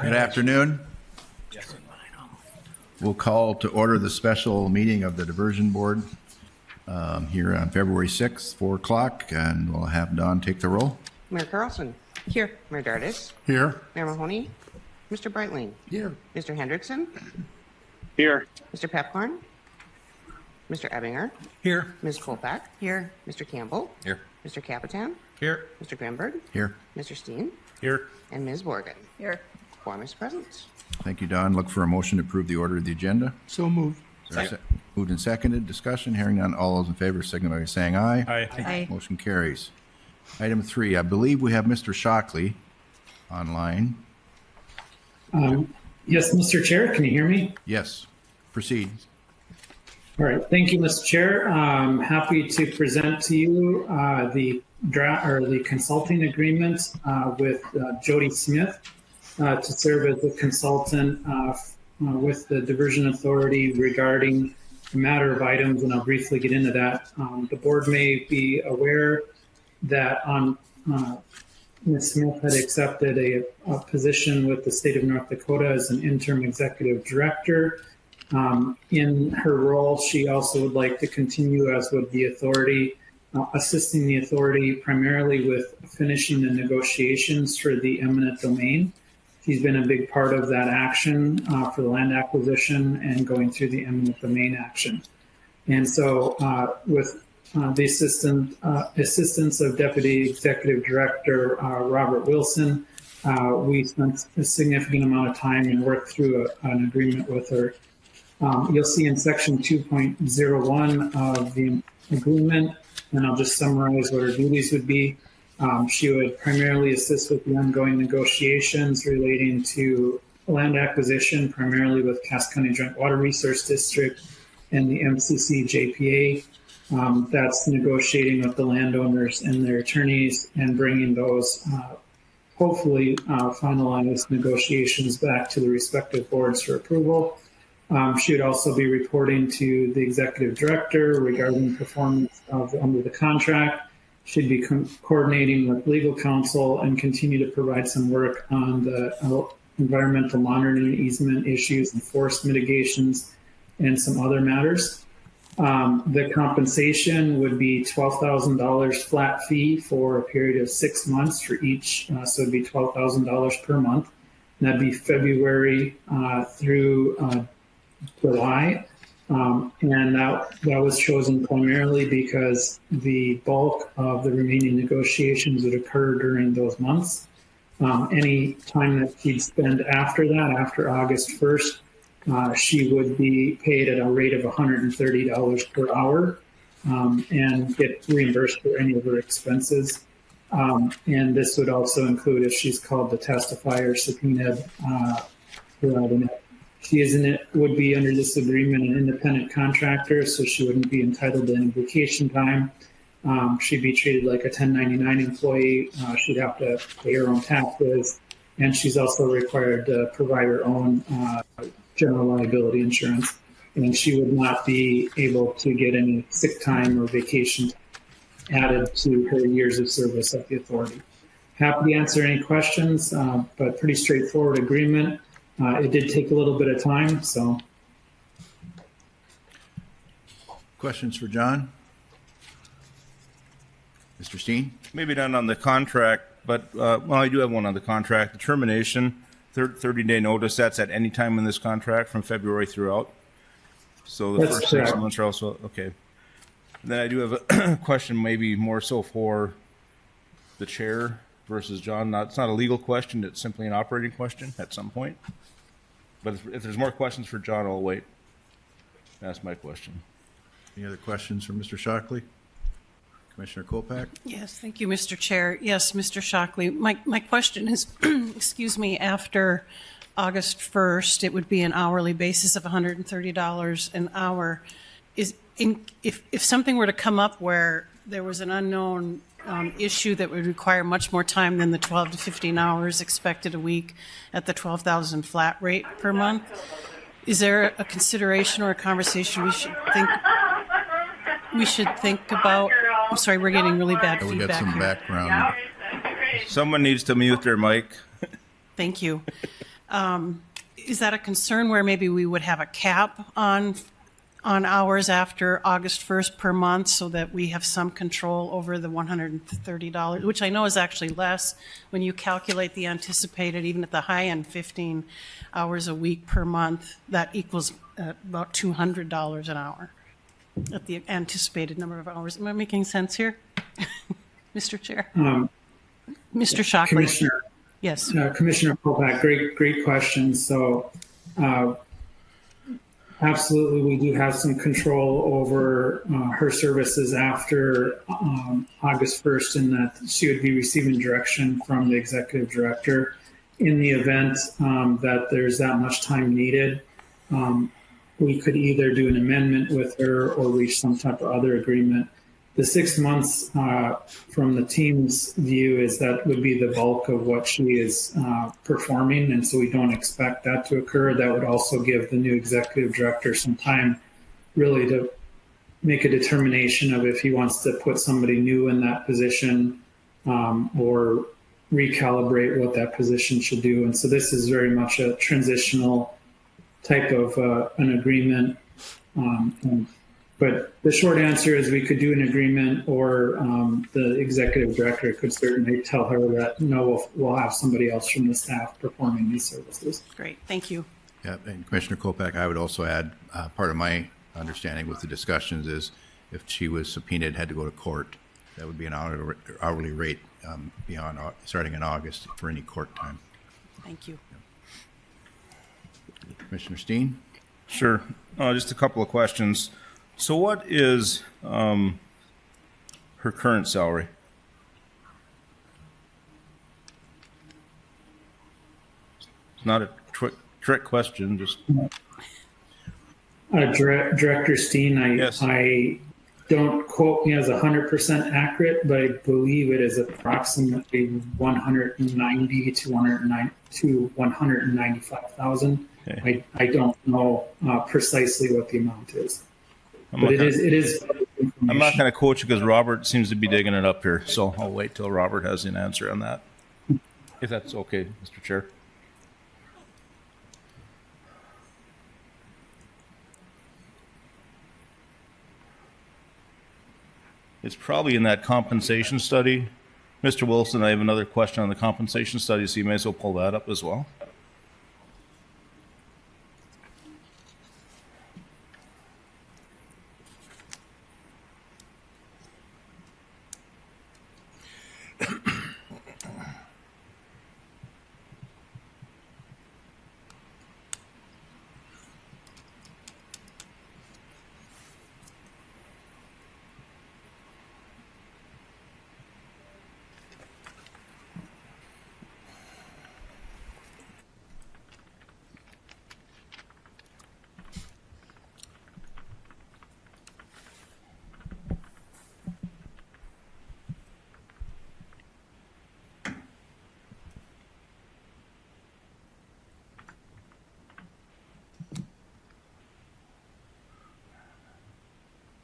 Good afternoon. We'll call to order the special meeting of the Diversion Board here on February 6th, 4 o'clock, and we'll have Don take the roll. Mayor Carlson. Here. Mayor Dardis. Here. Mayor Mahoney. Mr. Breitling. Here. Mr. Hendrickson. Here. Mr. Pepcorn. Mr. Ebbinger. Here. Ms. Kolpak. Here. Mr. Campbell. Here. Mr. Capitan. Here. Mr. Grimberg. Here. Mr. Steen. Here. And Ms. Morgan. Here. Quorum is present. Thank you, Don. Look for a motion to approve the order of the agenda. So moved. Moved and seconded. Discussion. Hearing none. All those in favor signify by saying aye. Aye. Aye. Motion carries. Item 3, I believe we have Mr. Shockley online. Yes, Mr. Chair, can you hear me? Yes. Proceed. All right, thank you, Mr. Chair. I'm happy to present to you the draft or the consulting agreement with Jody Smith to serve as a consultant with the Diversion Authority regarding a matter of items, and I'll briefly get into that. The board may be aware that Ms. Smith had accepted a position with the state of North Dakota as an interim executive director. In her role, she also would like to continue, as would the authority, assisting the authority primarily with finishing the negotiations for the eminent domain. She's been a big part of that action for the land acquisition and going through the eminent domain action. And so with the assistance of Deputy Executive Director Robert Wilson, we spent a significant amount of time and worked through an agreement with her. You'll see in section 2.01 of the agreement, and I'll just summarize what her duties would be. She would primarily assist with the ongoing negotiations relating to land acquisition, primarily with Cass County Joint Water Resource District and the MCC JPA. That's negotiating with the landowners and their attorneys and bringing those hopefully finalized negotiations back to the respective boards for approval. She would also be reporting to the executive director regarding performance under the contract. She'd be coordinating with legal counsel and continue to provide some work on the environmental monitoring easement issues and forest mitigations and some other matters. The compensation would be $12,000 flat fee for a period of 6 months for each. So it'd be $12,000 per month. And that'd be February through July. And that was chosen primarily because the bulk of the remaining negotiations would occur during those months. Any time that she'd spend after that, after August 1st, she would be paid at a rate of $130 per hour and get reimbursed for any of her expenses. And this would also include if she's called to testify or subpoenaed throughout the night. She would be under this agreement an independent contractor, so she wouldn't be entitled to any vacation time. She'd be treated like a 1099 employee. She'd have to pay her own taxes, and she's also required to provide her own general liability insurance. And she would not be able to get any sick time or vacation added to her years of service at the authority. Happy to answer any questions, but pretty straightforward agreement. It did take a little bit of time, so. Questions for John? Mr. Steen? Maybe not on the contract, but, well, I do have one on the contract. The termination, 30-day notice, that's at any time in this contract from February throughout? So the That's first correct. 6 months are also, okay. Then I do have a question, maybe more so for the chair versus John. It's not a legal question, it's simply an operating question at some point. But if there's more questions for John, I'll wait. That's my question. Any other questions for Mr. Shockley? Commissioner Kolpak? Yes, thank you, Mr. Chair. Yes, Mr. Shockley. My question is, excuse me, after August 1st, it would be an hourly basis of $130 an hour. If something were to come up where there was an unknown issue that would require much more time than the 12 to 15 hours expected a week at the $12,000 flat rate per month, is there a consideration or a conversation we should think about? I'm sorry, we're getting really bad We feedback got some here. background. Someone needs to mute their mic. Thank you. Is that a concern where maybe we would have a cap on hours after August 1st per month so that we have some control over the $130, which I know is actually less when you calculate the anticipated, even at the high end, 15 hours a week per month, that equals about $200 an hour at the anticipated number of hours. Am I making sense here? Mr. Chair? Mr. Shockley? Commissioner, Yes. Commissioner Kolpak, great question. So, absolutely, we do have some control over her services after August 1st, in that she would be receiving direction from the executive director. In the event that there's that much time needed, we could either do an amendment with her or reach some type of other agreement. The 6 months from the team's view is that would be the bulk of what she is performing, and so we don't expect that to occur. That would also give the new executive director some time really to make a determination of if he wants to put somebody new in that position or recalibrate what that position should do. And so this is very much a transitional type of an agreement. But the short answer is we could do an agreement, or the executive director could certainly tell her that, no, we'll have somebody else from the staff performing these services. Great, thank you. Yeah, and Commissioner Kolpak, I would also add, part of my understanding with the discussions is if she was subpoenaed, had to go to court, that would be an hourly rate beyond starting in August for any court time. Thank you. Commissioner Steen? Sure. Just a couple of questions. So what is her current salary? It's not a trick question, just... Director Steen, Yes. I don't quote me as 100% accurate, but I believe it is approximately 190 to 195,000. Okay. I don't know precisely what the amount is, but it is. I'm not going to quote you because Robert seems to be digging it up here, so I'll wait till Robert has an answer on that, if that's okay, Mr. Chair. It's probably in that compensation study. Mr. Wilson, I have another question on the compensation study, so you may as well pull that up as well.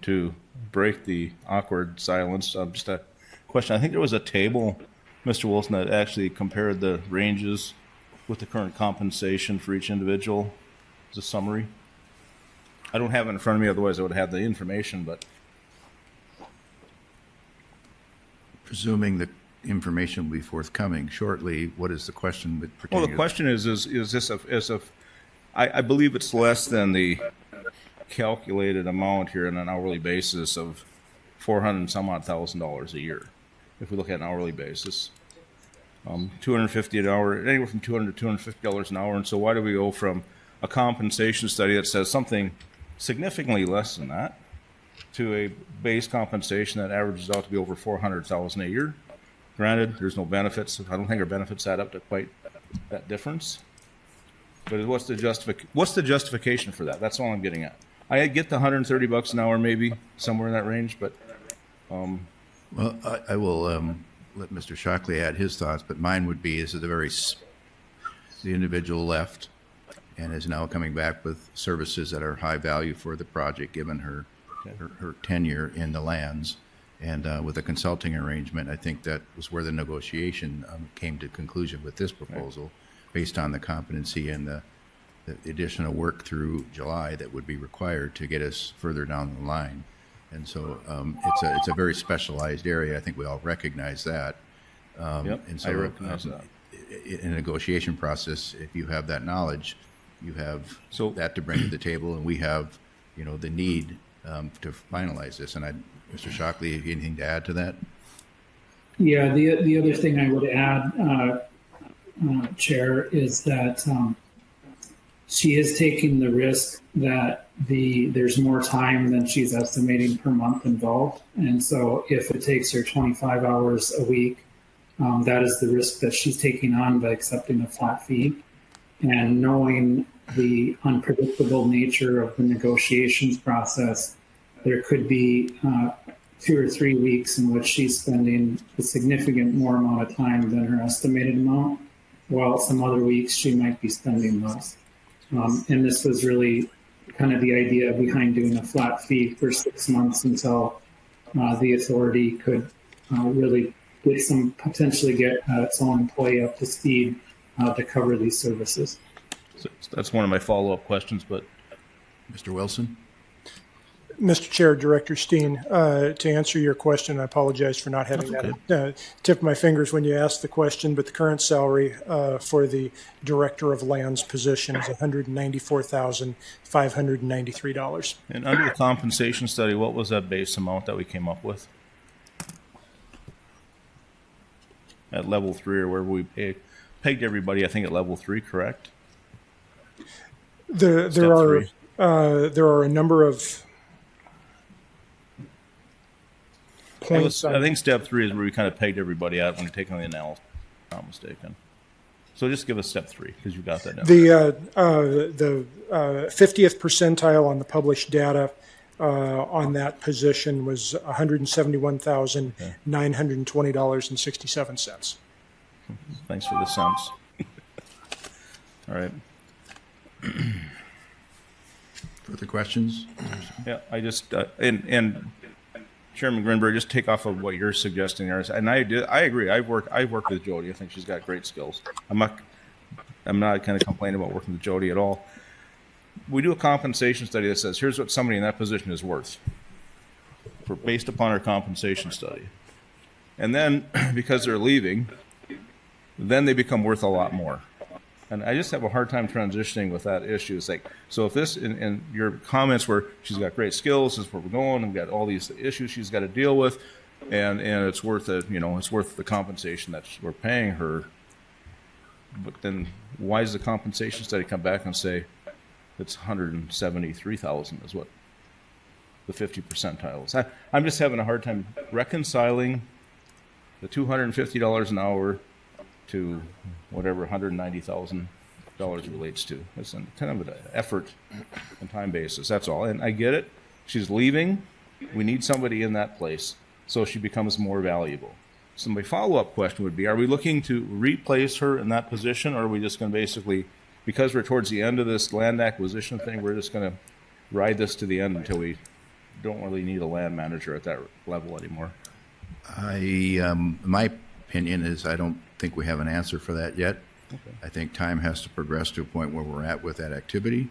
To break the awkward silence, just a question. I think there was a table, Mr. Wilson, that actually compared the ranges with the current compensation for each individual as a summary. I don't have it in front of me, otherwise I would have the information, but... Presuming the information will be forthcoming shortly, what is the question that Well, pertaining the question is this I believe it's less than the calculated amount here on an hourly basis of $400 and some odd thousand a year. If we look at an hourly basis, $250 an hour, anywhere from $200 to $250 an hour. And so why do we go from a compensation study that says something significantly less than that to a base compensation that averages out to be over $400,000 a year? Granted, there's no benefits. I don't think our benefits add up to quite that difference. But what's the justification for that? That's all I'm getting at. I get the $130 an hour, maybe somewhere in that range, but Well, I will let Mr. Shockley add his thoughts, but mine would be is that the individual left and is now coming back with services that are high value for the project, given her tenure in the lands. And with a consulting arrangement, I think that was where the negotiation came to conclusion with this proposal. based on the competency and the additional work through July that would be required to get us further down the line. And so it's a very specialized area. I think we all recognize that. Yep, And so I recognize that. in a negotiation process, if you have that knowledge, you have that to bring to the table, and we have, the need to finalize this. And Mr. Shockley, anything to add to that? Yeah, the other thing I would add, Chair, is that she is taking the risk that there's more time than she's estimating per month involved. And so if it takes her 25 hours a week, that is the risk that she's taking on by accepting a flat fee. And knowing the unpredictable nature of the negotiations process, there could be 2 or 3 weeks in which she's spending a significant more amount of time than her estimated amount, while some other weeks she might be spending less. And this was really kind of the idea behind doing a flat fee for 6 months until the authority could really potentially get its own employee up to speed to cover these services. So that's one of my follow-up questions, but Mr. Wilson? Mr. Chair, Director Steen, to answer your question, I apologize for not having that tip of my fingers when you asked the question, but the current salary for the Director of Lands position is $194,593. and under the compensation study, what was that base amount that we came up with? At level 3, or where we pegged everybody, I think at level 3, correct? There are a number of points. I think step 3 is where we kind of pegged everybody out when you're taking the analysis, if I'm not mistaken. So just give us step 3, because you got that down. The 50th percentile on the published data on that position was $171,920.67. Thanks for the cents. All right. Further questions? Yeah, I just and Chairman Grinberg, just take off of what you're suggesting there. And I agree. I've worked with Jody. I think she's got great skills. I'm not kind of complaining about working with Jody at all. We do a compensation study that says here's what somebody in that position is worth, based upon our compensation study. And then because they're leaving, then they become worth a lot more. And I just have a hard time transitioning with that issue. It's like, so if this, in your comments were, she's got great skills, this is where we're going, we've got all these issues she's got to deal with, and it's worth it, it's worth the compensation that we're paying her. But then why does the compensation study come back and say it's $173,000 is what the 50 percentile is? I'm just having a hard time reconciling the $250 an hour to whatever $190,000 relates to. It's kind of an effort and time basis. That's all. And I get it. She's leaving. We need somebody in that place so she becomes more valuable. So my follow-up question would be, are we looking to replace her in that position, or are we just going to basically, because we're towards the end of this land acquisition thing, we're just going to ride this to the end until we don't really need a land manager at that level anymore? My opinion is I don't think we have an answer for that yet. Okay. I think time has to progress to a point where we're at with that activity,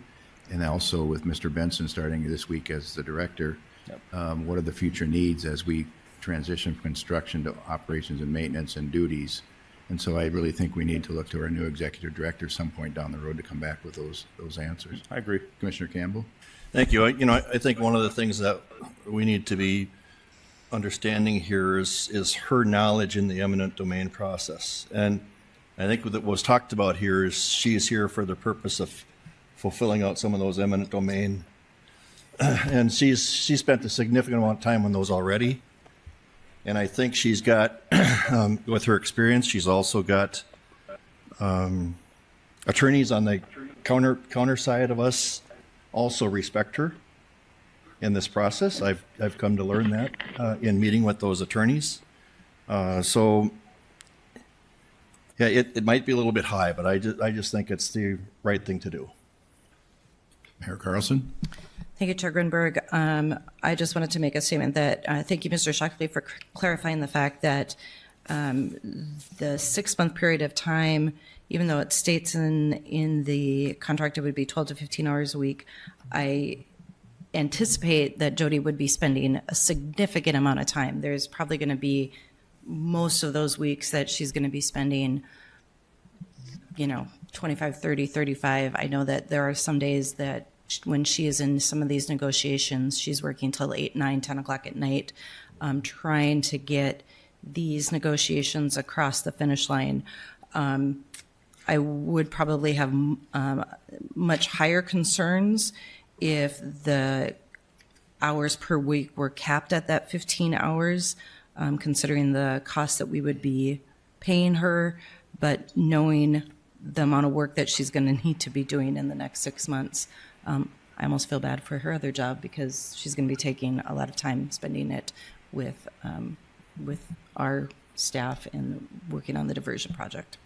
and also with Mr. Benson starting this week as the director. Yep. What are the future needs as we transition from construction to operations and maintenance and duties? And so I really think we need to look to our new executive director some point down the road to come back with those answers. I agree. Commissioner Campbell? Thank you. I think one of the things that we need to be understanding here is her knowledge in the eminent domain process. And I think what was talked about here is she is here for the purpose of fulfilling out some of those eminent domain. And she spent a significant amount of time on those already. And I think she's got, with her experience, she's also got attorneys on the counter side of us also respect her in this process. I've come to learn that in meeting with those attorneys. So yeah, it might be a little bit high, but I just think it's the right thing to do. Mayor Carlson? Thank you, Chair Grinberg. I just wanted to make a statement that thank you, Mr. Shockley, for clarifying the fact that The 6-month period of time, even though it states in the contract it would be 12 to 15 hours a week, I anticipate that Jody would be spending a significant amount of time. There's probably going to be most of those weeks that she's going to be spending, 25, 30, 35. I know that there are some days that when she is in some of these negotiations, she's working till 8, 9, 10 o'clock at night, trying to get these negotiations across the finish line. I would probably have much higher concerns if the hours per week were capped at that 15 hours, considering the cost that we would be paying her, but knowing the amount of work that she's going to need to be doing in the next 6 months, I almost feel bad for her other job because she's going to be taking a lot of time spending it with our staff and working on the diversion project.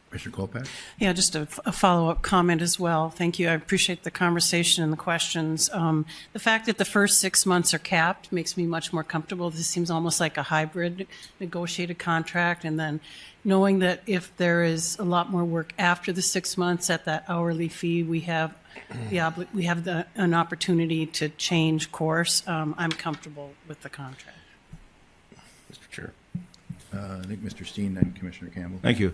Commissioner Kolpak? Yeah, just a follow-up comment as well. Thank you. I appreciate the conversation and the questions. The fact that the first 6 months are capped makes me much more comfortable. This seems almost like a hybrid negotiated contract. And then knowing that if there is a lot more work after the 6 months at that hourly fee, we have an opportunity to change course. I'm comfortable with the contract. Mr. Chair. I think Mr. Steen and Commissioner Campbell. Thank you.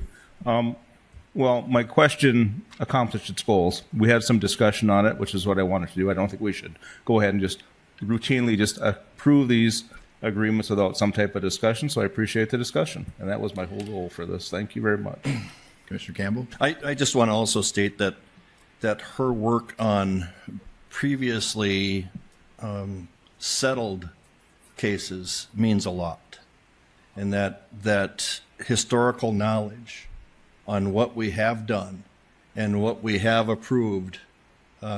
Well, my question accomplished its goals. We had some discussion on it, which is what I wanted to do. I don't think we should go ahead and just routinely just approve these agreements without some type of discussion. So I appreciate the discussion. And that was my whole goal for this. Thank you very much. Commissioner Campbell? I just want to also state that her work on previously settled cases means a lot, and that historical knowledge on what we have done and what we have approved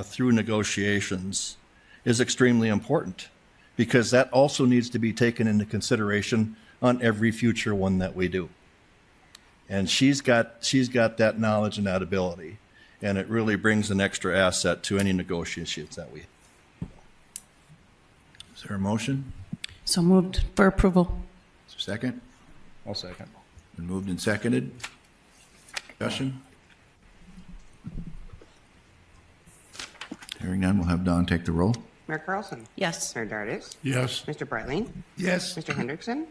through negotiations is extremely important, because that also needs to be taken into consideration on every future one that we do. And she's got that knowledge and that ability, and it really brings an extra asset to any negotiations that we have. Is there a motion? So moved for approval. Is there a second? I'll second. Been moved and seconded. Discussion? Hearing none, we'll have Don take the roll. Mayor Carlson. Yes. Mayor Dardis. Yes. Mr. Brightling. Yes. Mr. Hendrickson.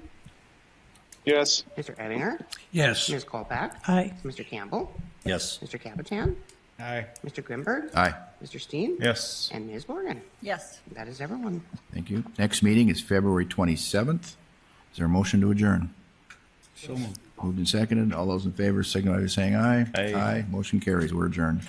Yes. Mr. Ettinger. Yes. Ms. Kolpak. Aye. Mr. Campbell. Yes. Mr. Capitan. Aye. Mr. Grimberg. Aye. Mr. Steen. Yes. And Ms. Morgan. Yes. That is everyone. Thank you. Next meeting is February 27th. Is there a motion to adjourn? So moved. Moved and seconded. All those in favor signify by saying aye. Aye. Aye. Motion carries. We're adjourned.